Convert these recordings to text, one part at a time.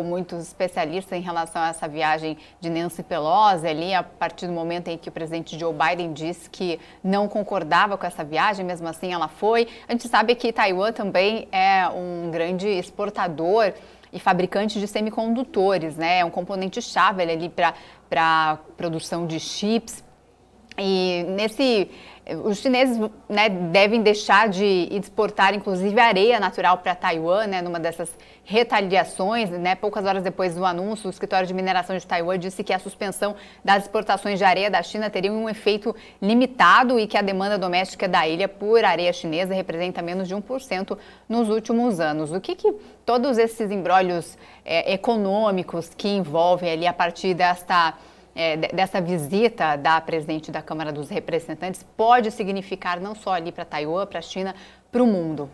Muitos especialistas em relação a essa viagem de Nancy Pelosi ali, a partir do momento em que o presidente Joe Biden disse que não concordava com essa viagem, mesmo assim ela foi. A gente sabe que Taiwan também é um grande exportador e fabricante de semicondutores, né? É um componente-chave ali para produção de chips. E os chineses, né, devem deixar de exportar, inclusive, areia natural para Taiwan, né, numa dessas retaliações, né? Poucas horas depois do anúncio, o escritório de mineração de Taiwan disse que a suspensão das exportações de areia da China teria um efeito limitado e que a demanda doméstica da ilha por areia chinesa representa menos de 1% nos últimos anos. O que todos esses embrólios econômicos que envolvem ali a partir dessa visita da presidente da Câmara dos Representantes pode significar não só ali para Taiwan, para a China, para o mundo?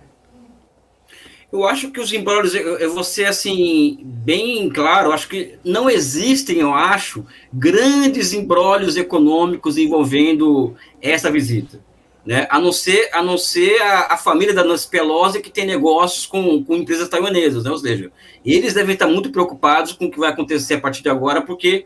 Eu acho que os embrólios, eu vou ser assim, bem claro, eu acho que não existem, eu acho, grandes embrólios econômicos envolvendo essa visita, né? A não ser a família da Nancy Pelosi, que tem negócios com empresas taiwanesas, né? Ou seja, eles devem estar muito preocupados com o que vai acontecer a partir de agora, porque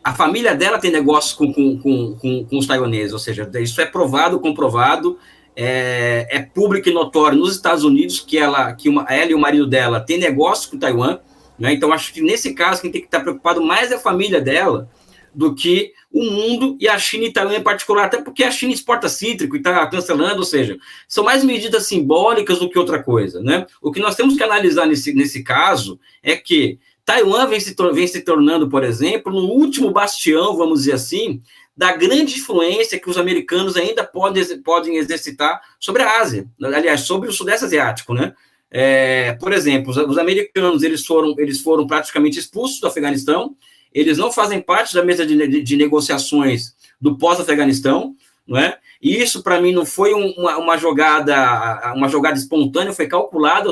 a família dela tem negócios com os taiwaneses, ou seja, isso é provado, comprovado, é público e notório nos Estados Unidos que ela e o marido dela têm negócios com Taiwan, né? Então acho que nesse caso quem tem que estar preocupado mais é a família dela do que o mundo, e a China e Taiwan em particular, até porque a China exporta cítrico e está cancelando, ou seja, são mais medidas simbólicas do que outra coisa, né? O que nós temos que analisar nesse caso é que Taiwan vem se tornando, por exemplo, no último bastião, vamos dizer assim, da grande influência que os americanos ainda podem exercitar sobre a Ásia, aliás, sobre o Sudeste Asiático, né? Por exemplo, os americanos eles foram praticamente expulsos do Afeganistão, eles não fazem parte da mesa de negociações do pós-Afeganistão, não é? E isso, para mim, não foi uma jogada espontânea, foi calculada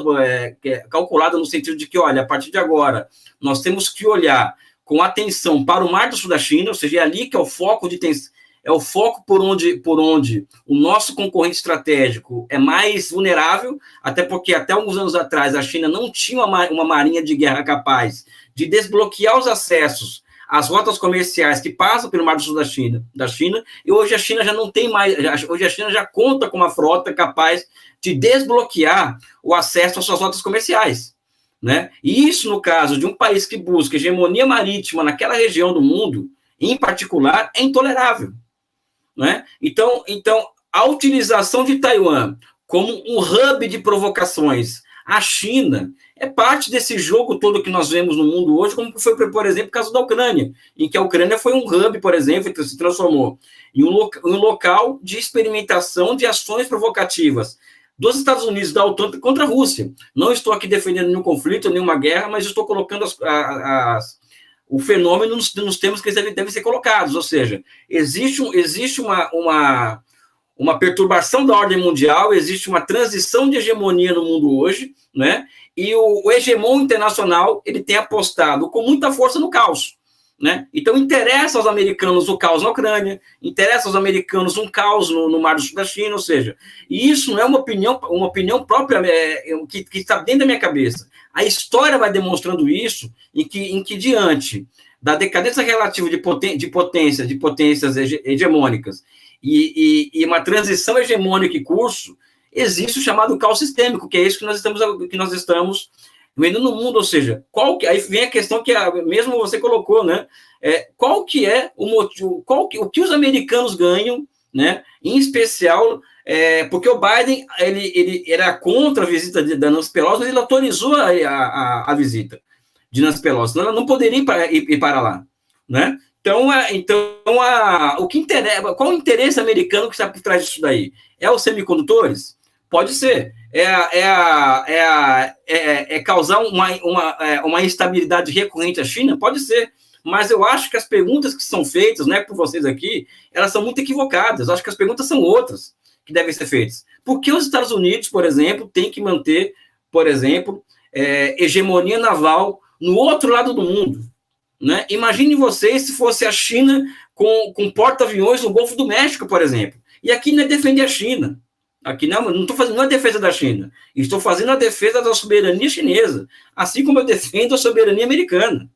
no sentido de que, olha, a partir de agora, nós temos que olhar com atenção para o Mar do Sul da China, ou seja, é ali que é o foco de tensão, é o foco por onde o nosso concorrente estratégico é mais vulnerável, até porque até alguns anos atrás a China não tinha uma marinha de guerra capaz de desbloquear os acessos às rotas comerciais que passam pelo Mar do Sul da China, e hoje a China já não tem mais, hoje a China já conta com uma frota capaz de desbloquear o acesso às suas rotas comerciais, né? E isso, no caso de um país que busca hegemonia marítima naquela região do mundo, em particular, é intolerável, né? Então, a utilização de Taiwan como um hub de provocações à China é parte desse jogo todo que nós vemos no mundo hoje, como foi, por exemplo, o caso da Ucrânia, em que a Ucrânia foi um hub, por exemplo, que se transformou em um local de experimentação de ações provocativas dos Estados Unidos, da OTAN contra a Rússia. Não estou aqui defendendo nenhum conflito, nenhuma guerra, mas estou colocando o fenômeno nos termos que eles devem ser colocados, ou seja, existe uma perturbação da ordem mundial, existe uma transição de hegemonia no mundo hoje, né? E o hegemon internacional ele tem apostado com muita força no caos, né? Então interessa aos americanos o caos na Ucrânia, interessa aos americanos um caos no Mar do Sul da China, ou seja, e isso não é uma opinião própria que está dentro da minha cabeça. A história vai demonstrando isso, em que diante da decadência relativa de potências hegemônicas e uma transição hegemônica em curso, existe o chamado caos sistêmico, que é isso que nós estamos vendo no mundo, ou seja, aí vem a questão que mesmo você colocou, né? Qual que é o motivo, o que os americanos ganham, né? Em especial, porque o Biden ele era contra a visita da Nancy Pelosi, mas ele autorizou a visita de Nancy Pelosi, senão ela não poderia ir para lá, né? Então, o que interessa, qual o interesse americano que está por trás disso daí? É os semicondutores? Pode ser. É causar uma instabilidade recorrente à China? Pode ser. Mas eu acho que as perguntas que são feitas, né, por vocês aqui, elas são muito equivocadas. Eu acho que as perguntas são outras que devem ser feitas. Por que os Estados Unidos, por exemplo, têm que manter, por exemplo, hegemonia naval no outro lado do mundo? Né? Imagine vocês se fosse a China com porta-aviões no Golfo do México, por exemplo. E aqui não é defender a China, Aqui não estou fazendo a defesa da China, estou fazendo a defesa da soberania chinesa, assim como eu defendo a soberania americana.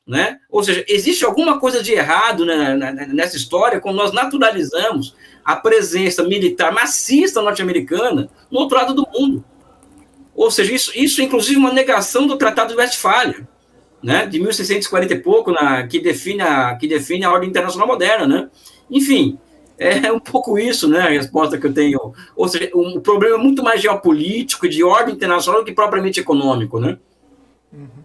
Né? Ou seja, existe alguma coisa de errado, né, nessa história quando nós naturalizamos a presença militar maciça norte-americana no outro lado do mundo. Ou seja, isso é inclusive uma negação do Tratado de Westfália, né, de 1640 e pouco, que define a ordem internacional moderna. Né? Enfim, é um pouco isso, né, a resposta que eu tenho. Ou seja, o problema é muito mais geopolítico e de ordem internacional do que propriamente econômico. Né? Uhum.